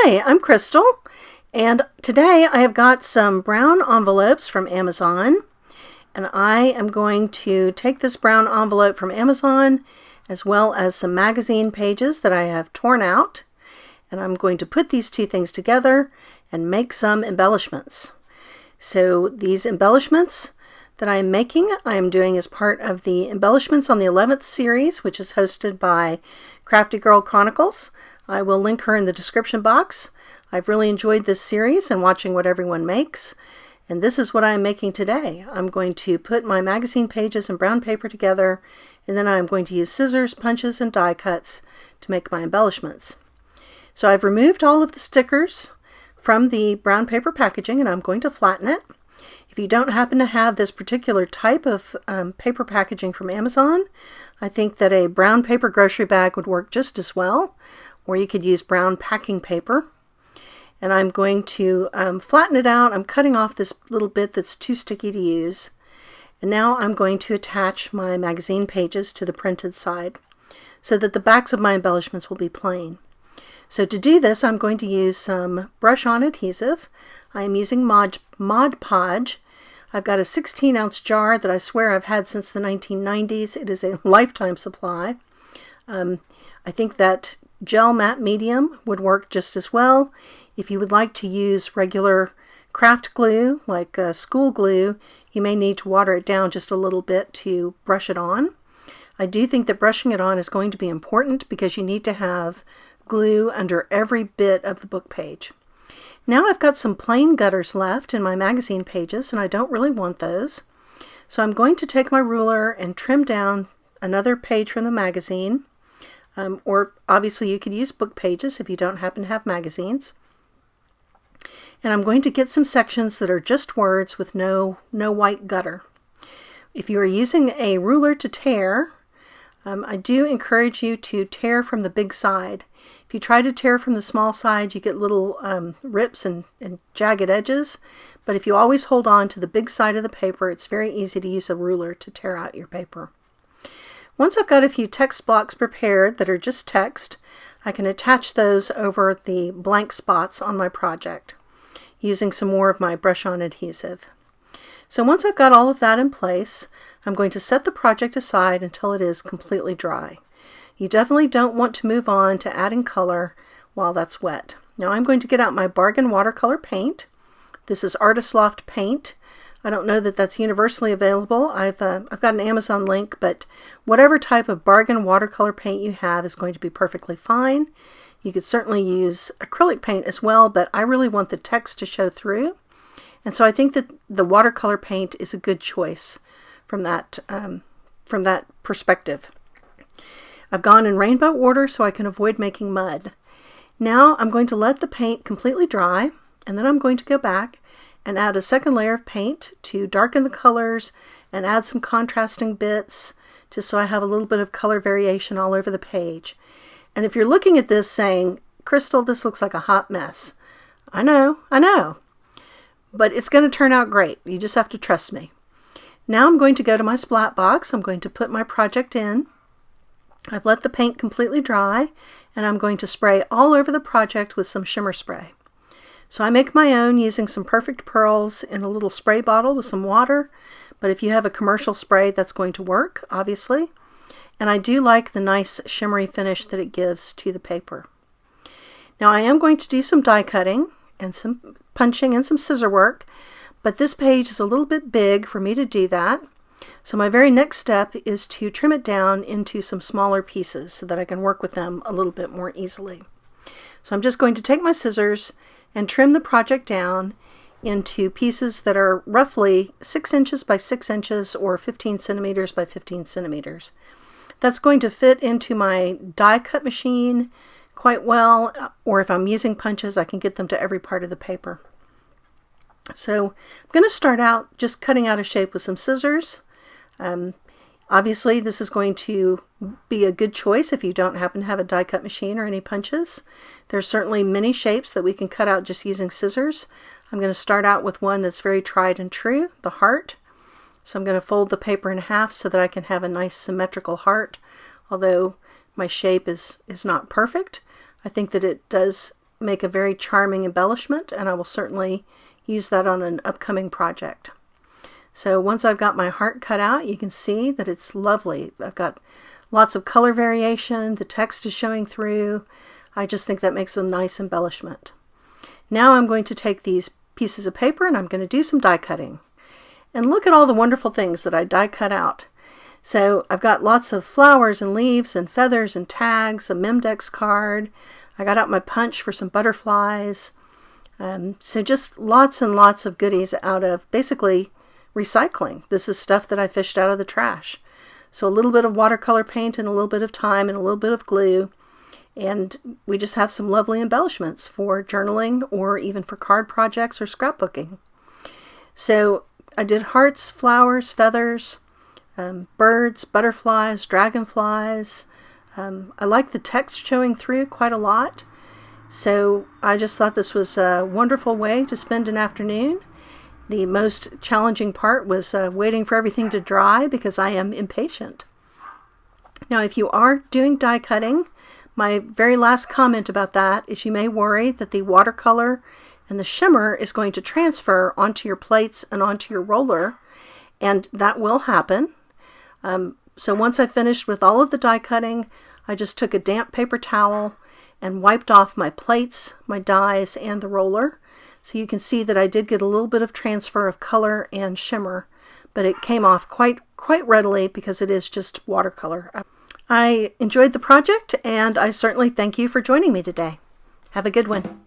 Hi, I'm Crystal, and today I have got some brown envelopes from Amazon, and I am going to take this brown envelope from Amazon as well as some magazine pages that I have torn out, and I'm going to put these two things together and make some embellishments. So these embellishments that I am making, I am doing as part of the Embellishments on the 11th series, which is hosted by Crafty Girl Chronicles. I will link her in the description box. I've really enjoyed this series and watching what everyone makes. And this is what I'm making today. I'm going to put my magazine pages and brown paper together, and then I'm going to use scissors, punches, and die cuts to make my embellishments. So I've removed all of the stickers from the brown paper packaging, and I'm going to flatten it. If you don't happen to have this particular type of paper packaging from Amazon, I think that a brown paper grocery bag would work just as well, or you could use brown packing paper. And I'm going to flatten it out. I'm cutting off this little bit that's too sticky to use. And now I'm going to attach my magazine pages to the printed side so that the backs of my embellishments will be plain. So to do this, I'm going to use some brush-on adhesive. I am using Mod Podge. I've got a 16-ounce jar that I swear I've had since the 1990s. It is a lifetime supply. I think that gel matte medium would work just as well. If you would like to use regular craft glue, like school glue, you may need to water it down just a little bit to brush it on. I do think that brushing it on is going to be important because you need to have glue under every bit of the book page. Now I've got some plain gutters left in my magazine pages, and I don't really want those. So I'm going to take my ruler and trim down another page from the magazine. Or obviously you could use book pages if you don't happen to have magazines. And I'm going to get some sections that are just words with no white gutter. If you are using a ruler to tear, I do encourage you to tear from the big side. If you try to tear from the small side, you get little rips and jagged edges. But if you always hold on to the big side of the paper, it's very easy to use a ruler to tear out your paper. Once I've got a few text blocks prepared that are just text, I can attach those over the blank spots on my project using some more of my brush-on adhesive. So once I've got all of that in place, I'm going to set the project aside until it is completely dry. You definitely don't want to move on to adding color while that's wet. Now I'm going to get out my Bargain watercolor paint. This is Artist Loft paint. I don't know that that's universally available. I've got an Amazon link, but whatever type of Bargain watercolor paint you have is going to be perfectly fine. You could certainly use acrylic paint as well, but I really want the text to show through. And so I think that the watercolor paint is a good choice from that perspective. I've gone in rainbow order so I can avoid making mud. Now I'm going to let the paint completely dry, and then I'm going to go back and add a second layer of paint to darken the colors and add some contrasting bits just so I have a little bit of color variation all over the page. And if you're looking at this saying, Crystal, this looks like a hot mess. I know, but it's going to turn out great. You just have to trust me. Now I'm going to go to my splat box. I'm going to put my project in. I've let the paint completely dry, and I'm going to spray all over the project with some shimmer spray. So I make my own using some Perfect Pearls in a little spray bottle with some water, but if you have a commercial spray, that's going to work, obviously. And I do like the nice shimmery finish that it gives to the paper. Now I am going to do some die cutting and some punching and some scissor work, but this page is a little bit big for me to do that. So my very next step is to trim it down into some smaller pieces so that I can work with them a little bit more easily. So I'm just going to take my scissors and trim the project down into pieces that are roughly 6 inches by 6 inches or 15 centimeters by 15 centimeters. That's going to fit into my die cut machine quite well, or if I'm using punches, I can get them to every part of the paper. So I'm going to start out just cutting out a shape with some scissors. Obviously this is going to be a good choice if you don't happen to have a die cut machine or any punches. There's certainly many shapes that we can cut out just using scissors. I'm going to start out with one that's very tried and true, the heart. So I'm going to fold the paper in half so that I can have a nice symmetrical heart. Although my shape is not perfect, I think that it does make a very charming embellishment, and I will certainly use that on an upcoming project. So once I've got my heart cut out, you can see that it's lovely. I've got lots of color variation, the text is showing through. I just think that makes a nice embellishment. Now I'm going to take these pieces of paper and I'm going to do some die cutting. And look at all the wonderful things that I die cut out. So I've got lots of flowers and leaves and feathers and tags, a Memdex card. I got out my punch for some butterflies. So just lots and lots of goodies out of basically recycling. This is stuff that I fished out of the trash. So a little bit of watercolor paint and a little bit of time and a little bit of glue. And we just have some lovely embellishments for journaling or even for card projects or scrapbooking. So I did hearts, flowers, feathers, birds, butterflies, dragonflies. I like the text showing through quite a lot. So I just thought this was a wonderful way to spend an afternoon. The most challenging part was waiting for everything to dry because I am impatient. Now, if you are doing die cutting, my very last comment about that is you may worry that the watercolor and the shimmer is going to transfer onto your plates and onto your roller, and that will happen. So once I finished with all of the die cutting, I just took a damp paper towel and wiped off my plates, my dies, and the roller. So you can see that I did get a little bit of transfer of color and shimmer, but it came off quite readily because it is just watercolor. I enjoyed the project, and I certainly thank you for joining me today. Have a good one.